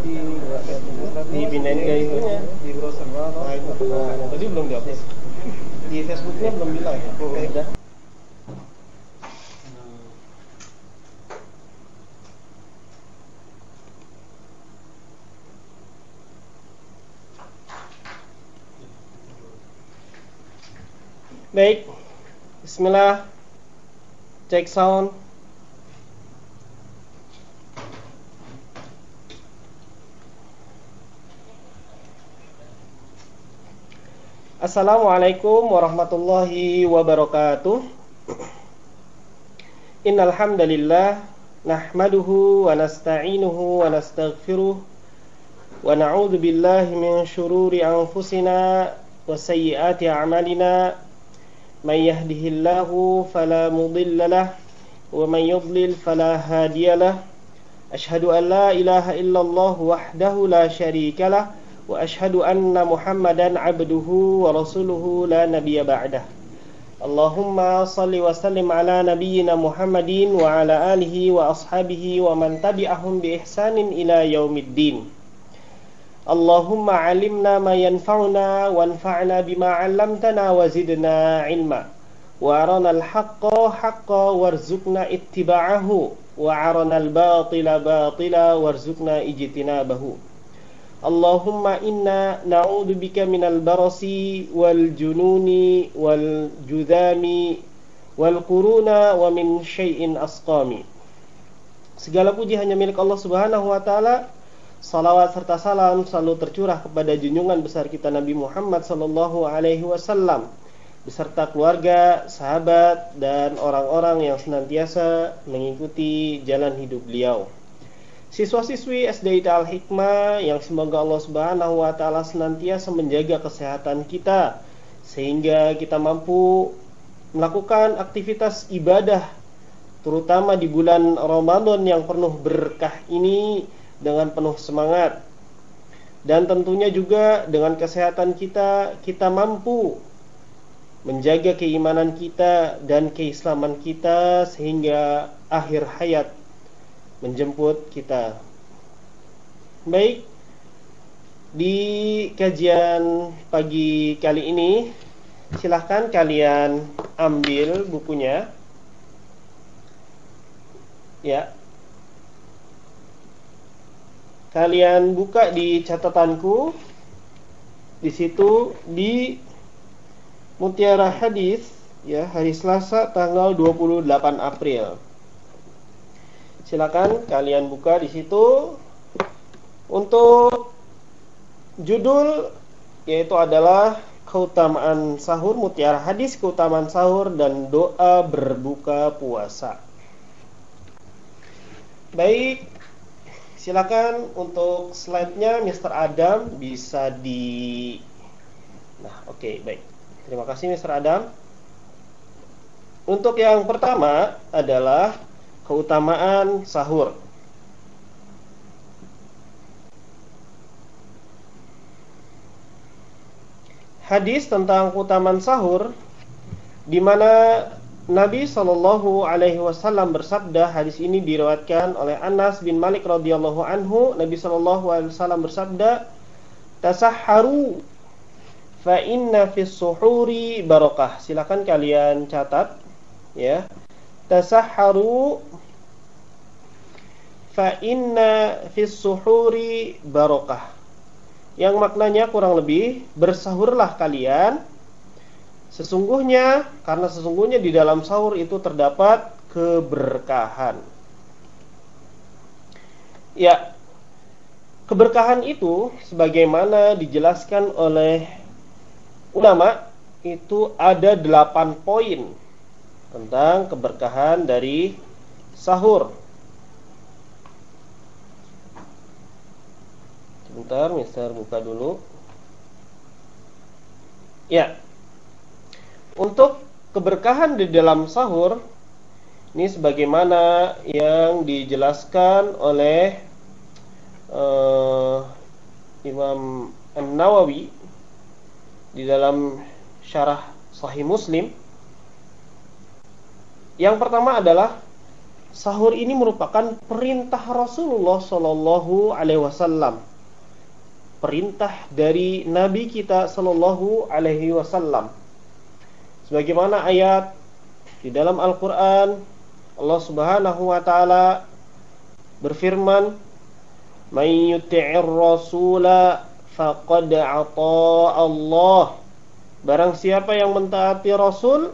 dipindahin ke itunya di browser. nah itu Tadi belum dihapus. di Facebooknya belum bilang ya udah. Baik, bismillah, cek sound. Assalamualaikum warahmatullahi wabarakatuh. Innal hamdalillah nahmaduhu wa nasta'inuhu wa nastaghfiruh wa na'udzu billahi min shururi anfusina wa sayyiati a'malina. Man yahdihillahu fala mudilla lahu wa man yudlil fala hadiya lahu. Asyhadu an la ilaha illallah wahdahu la syarika lahu wa asyhadu anna Muhammadan abduhu wa rasuluhu la nabiyya ba'dah. Allahumma salli wa sallim ala nabiyyina Muhammadin wa ala alihi wa ashabihi wa man tabi'ahum bi ihsanin ila yaumiddin. Allahumma alimna ma yanfa'una wanfa'na bima 'allamtana wa zidna ilma wa arana al-haqqa haqqan warzuqna ittiba'ahu wa arana al-batila batila warzuqna ijtinabahu. Allahumma inna na'udzu bika minal barasi wal jununi wal judhami wal quruna wa min syai'in asqami. Segala puji hanya milik Allah Subhanahu wa taala. Salawat serta salam selalu tercurah kepada junjungan besar kita Nabi Muhammad sallallahu alaihi wasallam beserta keluarga, sahabat dan orang-orang yang senantiasa mengikuti jalan hidup beliau. Siswa-siswi SD Al Hikmah yang semoga Allah Subhanahu wa taala senantiasa menjaga kesehatan kita sehingga kita mampu melakukan aktivitas ibadah terutama di bulan Ramadan yang penuh berkah ini dengan penuh semangat. Dan tentunya juga dengan kesehatan kita mampu menjaga keimanan kita dan keislaman kita sehingga akhir hayat menjemput kita. Baik, di kajian pagi kali ini silahkan kalian ambil bukunya. Ya. Kalian buka di catatanku. Di situ di Mutiara Hadis ya, hari Selasa tanggal 28 April. Silakan kalian buka di situ. Untuk judul yaitu adalah keutamaan sahur, Mutiara Hadis keutamaan sahur dan doa berbuka puasa. Baik, silakan untuk slide-nya Mr. Adam bisa di. Nah, oke, baik. Terima kasih Mr. Adam. Untuk yang pertama adalah keutamaan sahur. Hadis tentang keutamaan sahur di mana Nabi Shallallahu Alaihi Wasallam bersabda, hadis ini diriwayatkan oleh Anas bin Malik radhiyallahu anhu. Nabi Shallallahu Alaihi Wasallam bersabda, tasahharu fa inna fis suhuri barakah. Silakan kalian catat, ya. Tasahharu fa inna fis suhuri barakah. Yang maknanya kurang lebih bersahurlah kalian. Karena sesungguhnya di dalam sahur itu terdapat keberkahan. Ya, keberkahan itu sebagaimana dijelaskan oleh ulama itu ada 8 poin tentang keberkahan dari sahur. Sebentar, Mister buka dulu. Ya. Untuk keberkahan di dalam sahur ini sebagaimana yang dijelaskan oleh Imam An-Nawawi di dalam syarah Sahih Muslim. Yang pertama adalah sahur ini merupakan perintah Rasulullah Shallallahu Alaihi Wasallam, perintah dari Nabi kita Shallallahu Alaihi Wasallam. Sebagaimana ayat di dalam Al-Quran, Allah Subhanahu Wa Taala berfirman, "Man yuti'ir rasula faqad ata Allah." Barang siapa yang mentaati Rasul,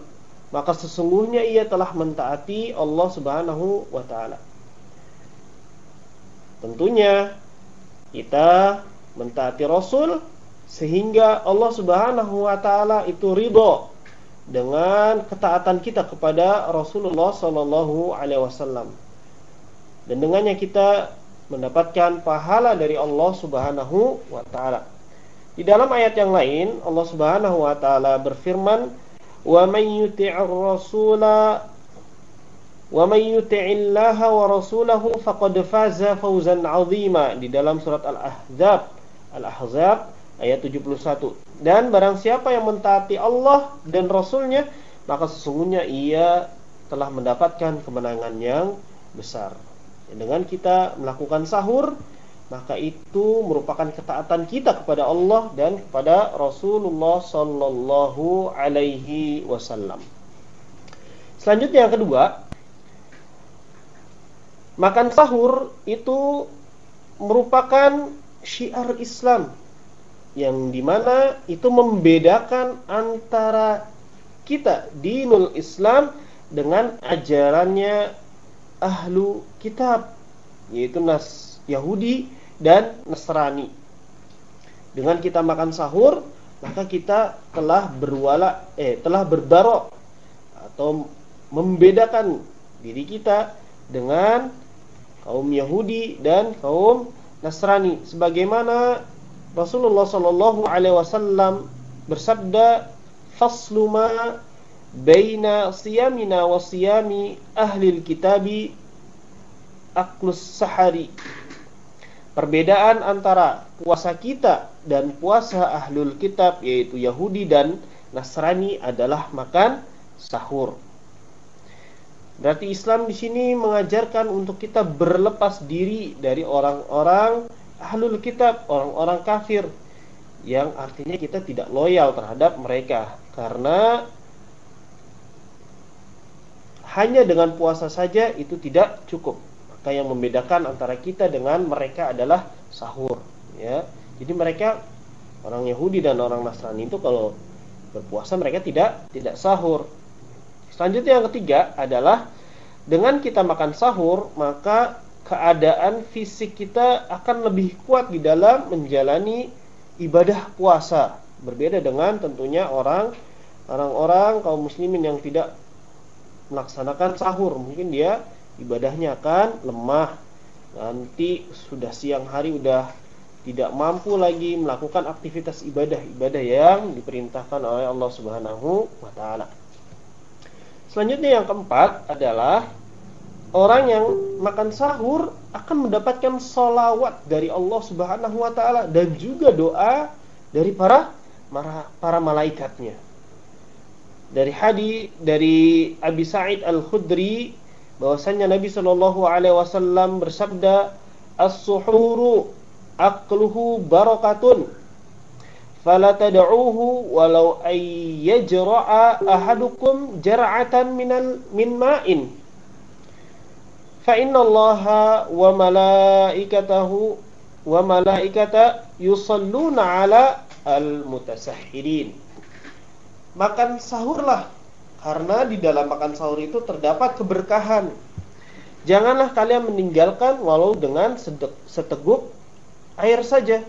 maka sesungguhnya ia telah mentaati Allah Subhanahu wa Ta'ala. Tentunya kita mentaati Rasul sehingga Allah Subhanahu wa Ta'ala itu ridho dengan ketaatan kita kepada Rasulullah Sallallahu Alaihi Wasallam, dan dengannya kita mendapatkan pahala dari Allah Subhanahu wa Ta'ala. Di dalam ayat yang lain Allah Subhanahu wa Ta'ala berfirman, "Wa man yuti'ir rasula wa man yuti'illaha wa rasulahu faqad faza fawzan 'azima." Di dalam surat Al-Ahzab ayat 71. Dan barang siapa yang mentaati Allah dan Rasulnya, maka sesungguhnya ia telah mendapatkan kemenangan yang besar. Dengan kita melakukan sahur, maka itu merupakan ketaatan kita kepada Allah dan kepada Rasulullah Sallallahu Alaihi Wasallam. Selanjutnya yang kedua, makan sahur itu merupakan syiar Islam, yang dimana itu membedakan antara kita dinul Islam dengan ajarannya ahlu kitab, yaitu Yahudi dan Nasrani. Dengan kita makan sahur, maka kita telah berbarok atau membedakan diri kita dengan kaum Yahudi dan kaum Nasrani. Sebagaimana Rasulullah Shallallahu Alaihi Wasallam bersabda, "Faslu ma baina siyamina wa siyami ahlil kitabi aklus sahari." Perbedaan antara puasa kita dan puasa ahlul kitab, yaitu Yahudi dan Nasrani, adalah makan sahur. Berarti Islam di sini mengajarkan untuk kita berlepas diri dari orang-orang ahlul kitab, orang-orang kafir, yang artinya kita tidak loyal terhadap mereka, karena hanya dengan puasa saja itu tidak cukup. Maka yang membedakan antara kita dengan mereka adalah sahur, ya. Jadi mereka, orang Yahudi dan orang Nasrani itu kalau berpuasa mereka tidak sahur. Selanjutnya yang ketiga adalah dengan kita makan sahur, maka keadaan fisik kita akan lebih kuat di dalam menjalani ibadah puasa. Berbeda dengan tentunya orang-orang kaum muslimin yang tidak melaksanakan sahur. Mungkin dia ibadahnya akan lemah, nanti sudah siang hari udah tidak mampu lagi melakukan aktivitas ibadah yang diperintahkan oleh Allah Subhanahu wa Ta'ala. Selanjutnya yang keempat adalah orang yang makan sahur akan mendapatkan sholawat dari Allah Subhanahu wa Ta'ala dan juga doa dari para malaikatnya. Dari Abi Sa'id Al-Khudri, bahwasanya Nabi Shallallahu Alaihi Wasallam bersabda, "As-suhuru aqluhu barakatun, fala tad'uuhu walau ayyajra'a ahadukum jar'atan min ma'in, fa inna Allaha wa malaikata yusalluna 'ala al-mutasahhirin." Makan sahurlah, karena di dalam makan sahur itu terdapat keberkahan. Janganlah kalian meninggalkan walau dengan seteguk air saja,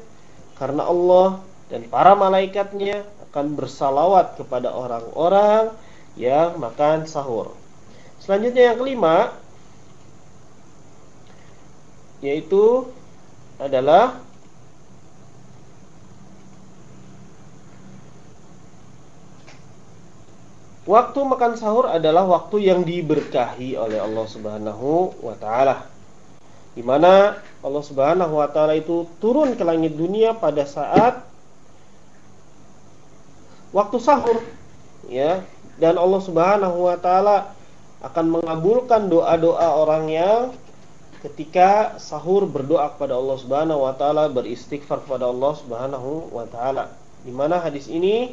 karena Allah dan para malaikatnya akan bersalawat kepada orang-orang yang makan sahur. Selanjutnya yang kelima, yaitu adalah waktu makan sahur adalah waktu yang diberkahi oleh Allah Subhanahu wa Ta'ala, di mana Allah Subhanahu wa Ta'ala itu turun ke langit dunia pada saat waktu sahur, ya. Dan Allah Subhanahu wa Ta'ala akan mengabulkan doa-doa orang yang ketika sahur berdoa kepada Allah Subhanahu wa taala, beristighfar kepada Allah Subhanahu wa taala. Di mana hadis ini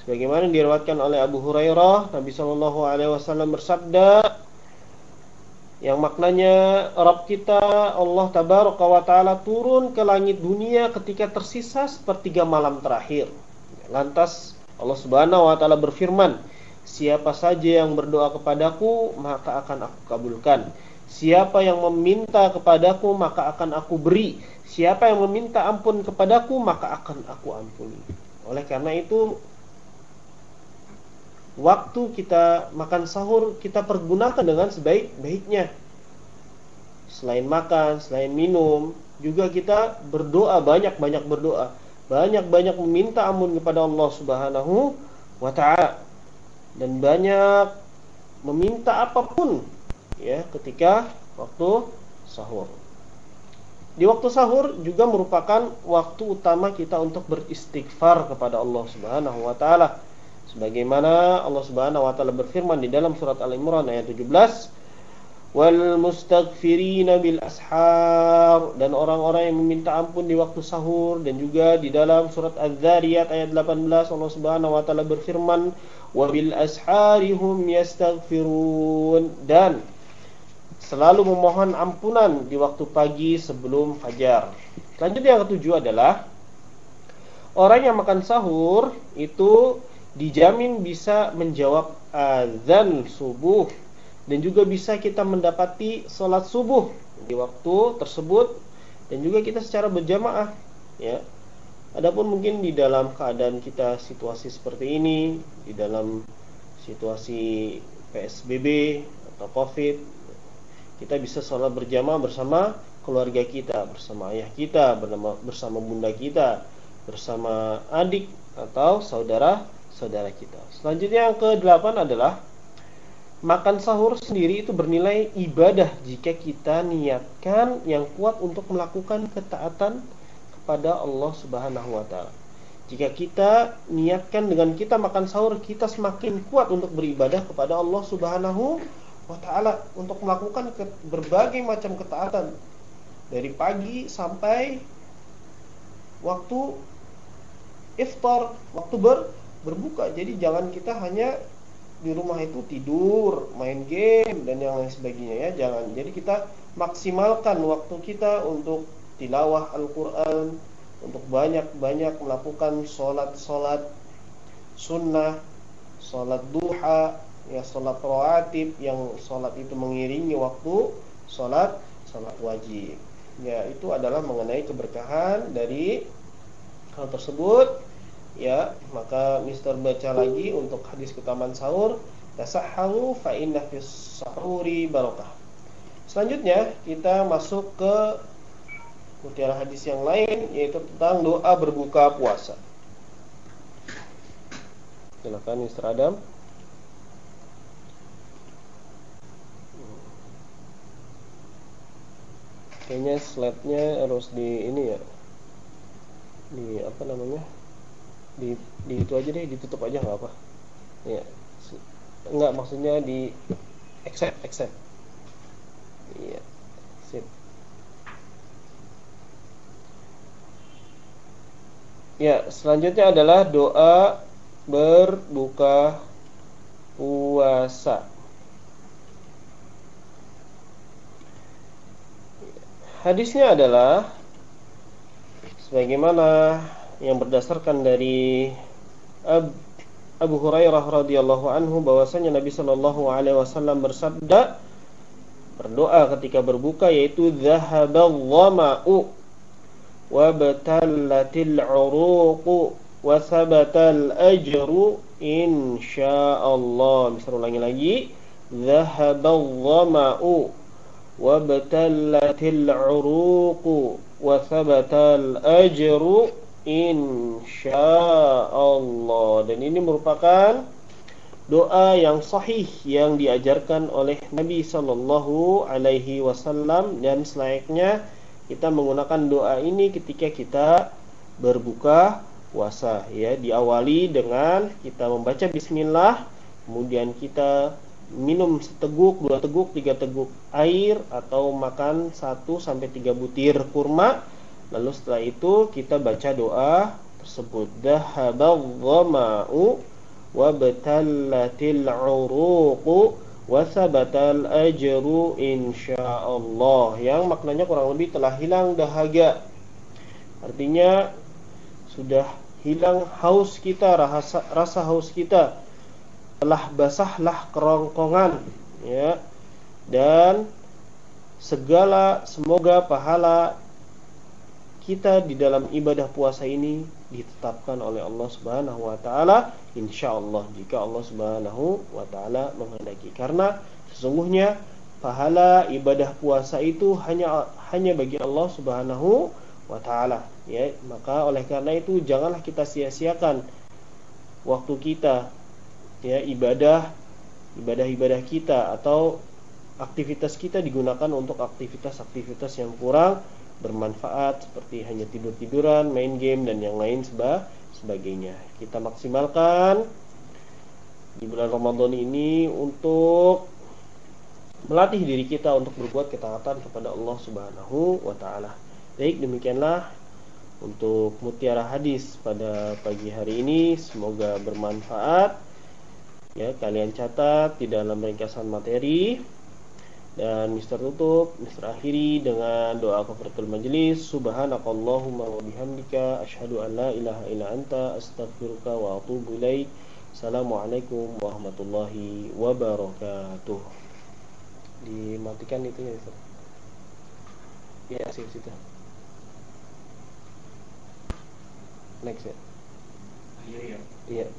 sebagaimana diriwayatkan oleh Abu Hurairah, Nabi sallallahu alaihi wasallam bersabda yang maknanya Rabb kita Allah tabaraka wa taala turun ke langit dunia ketika tersisa sepertiga malam terakhir. Lantas Allah Subhanahu wa taala berfirman, siapa saja yang berdoa kepadaku maka akan aku kabulkan. Siapa yang meminta kepadaku maka akan aku beri. Siapa yang meminta ampun kepadaku maka akan aku ampuni. Oleh karena itu, waktu kita makan sahur kita pergunakan dengan sebaik-baiknya. Selain makan, selain minum, juga kita berdoa, banyak-banyak berdoa, banyak-banyak meminta ampun kepada Allah Subhanahu wa taala, dan banyak meminta apapun ya ketika waktu sahur. Di waktu sahur juga merupakan waktu utama kita untuk beristighfar kepada Allah Subhanahu wa taala. Sebagaimana Allah Subhanahu wa taala berfirman di dalam surat Al-Imran ayat 17, wal mustaghfirina bil ashar, dan orang-orang yang meminta ampun di waktu sahur. Dan juga di dalam surat Az-Zariyat ayat 18 Allah Subhanahu wa taala berfirman, wa bil ashari hum yastaghfirun, dan selalu memohon ampunan di waktu pagi sebelum fajar. Selanjutnya yang ketujuh adalah orang yang makan sahur itu dijamin bisa menjawab azan subuh, dan juga bisa kita mendapati sholat subuh di waktu tersebut, dan juga kita secara berjamaah ya. Adapun mungkin di dalam keadaan kita situasi seperti ini, di dalam situasi PSBB atau COVID, kita bisa sholat berjamaah bersama keluarga kita, bersama ayah kita, bersama bunda kita, bersama adik atau saudara kita. Selanjutnya yang ke-8 adalah makan sahur sendiri itu bernilai ibadah jika kita niatkan yang kuat untuk melakukan ketaatan kepada Allah Subhanahu wa taala. Jika kita niatkan dengan kita makan sahur, kita semakin kuat untuk beribadah kepada Allah Subhanahu wa taala, untuk melakukan berbagai macam ketaatan dari pagi sampai waktu iftar, waktu berbuka. Jadi jangan kita hanya di rumah itu tidur, main game dan yang lain sebagainya ya, jangan. Jadi kita maksimalkan waktu kita untuk tilawah Al-Qur'an, untuk banyak-banyak melakukan sholat sunnah, sholat duha, ya sholat rawatib, yang sholat itu mengiringi waktu sholat wajib. Ya, itu adalah mengenai keberkahan dari hal tersebut. Ya, maka Mister baca lagi untuk hadis keutamaan sahur, tasahharu fa inna fis sahuri barakah. Selanjutnya kita masuk ke mutiara hadis yang lain, yaitu tentang doa berbuka puasa. Silakan Mister Adam. Kayaknya slide-nya harus di ini ya. Di apa namanya? Di itu aja deh, ditutup aja nggak apa ya, nggak, maksudnya di accept iya, sip ya. Selanjutnya adalah doa berbuka puasa. Hadisnya adalah sebagaimana yang berdasarkan dari Abu Hurairah radhiyallahu anhu, bahwasanya Nabi sallallahu alaihi wasallam bersabda, berdoa ketika berbuka, yaitu zahabal dhama'u wa batallatil 'uruqu wa sabatal ajru insyaallah. Bisa ulangi lagi, zahabal dhama'u wa batallatil 'uruqu wa sabatal ajru insyaallah. Dan ini merupakan doa yang sahih yang diajarkan oleh Nabi sallallahu alaihi wasallam, dan selayaknya kita menggunakan doa ini ketika kita berbuka puasa ya. Diawali dengan kita membaca bismillah, kemudian kita minum seteguk, 2 teguk, 3 teguk air, atau makan 1-3 butir kurma. Lalu setelah itu kita baca doa tersebut. Dhahabadh dhama'u wa batallatil 'uruqu wa sabatal ajru insyaallah. Yang maknanya kurang lebih telah hilang dahaga. Artinya sudah hilang haus kita, rasa haus kita. Telah basahlah kerongkongan, ya. Dan semoga pahala kita di dalam ibadah puasa ini ditetapkan oleh Allah Subhanahu wa taala insyaallah, jika Allah Subhanahu wa taala menghendaki. Karena sesungguhnya pahala ibadah puasa itu hanya bagi Allah Subhanahu wa taala, ya. Maka oleh karena itu janganlah kita sia-siakan waktu kita, ya, ibadah kita atau aktivitas kita digunakan untuk aktivitas-aktivitas yang kurang bermanfaat, seperti hanya tidur-tiduran, main game, dan yang lain sebagainya. Kita maksimalkan di bulan Ramadan ini untuk melatih diri kita untuk berbuat ketaatan kepada Allah Subhanahu wa taala. Baik, demikianlah untuk mutiara hadis pada pagi hari ini. Semoga bermanfaat, ya. Kalian catat di dalam ringkasan materi. Dan Mister akhiri dengan doa kafaratul majelis. Subhanakallahumma wa bihamdika asyhadu an la ilaha illa anta astaghfiruka wa atubu ilaik. Assalamualaikum warahmatullahi wabarakatuh. Dimatikan itu ya, Mister. Ya, situ. Next ya. Iya.